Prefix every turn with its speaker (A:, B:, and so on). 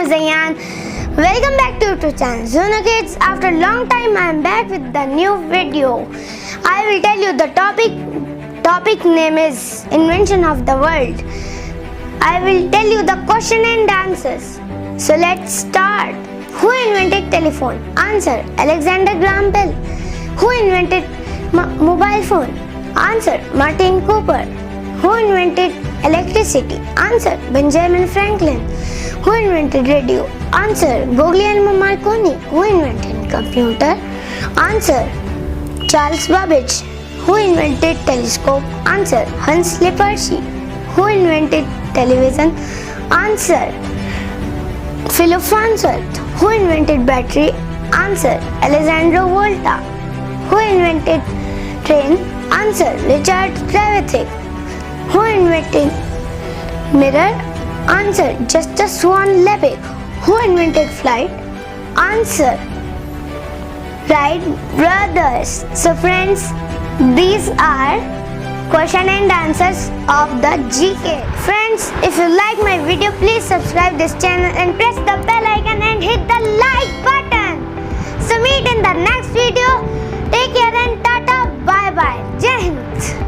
A: is Zayyan. Welcome back to YouTube channel Zunu Kids. After a long time I am back with the new video. I will tell you the topic name is Invention of the World. I will tell you the question and answers. So let's start. Who invented telephone? Answer: Alexander Graham Bell. Who invented mobile phone? Answer: Martin Cooper. Who invented electricity? Answer: Benjamin Franklin. Who invented radio? Answer: Guglielmo Marconi. Who invented computer? Answer: Charles Babbage. Who invented telescope? Answer: Hans Lippershey. Who invented television? Answer: Philip Farnsworth. Who invented battery? Answer: Alessandro Volta. Who invented train? Answer: Richard Trevithick. Who invented mirror? Answer: Justus Van Liebig. Who invented flight? Answer: Wright brothers. So friends, these are question and answers of the GK. Friends, if you like my video, please subscribe this channel and press the bell icon and hit the like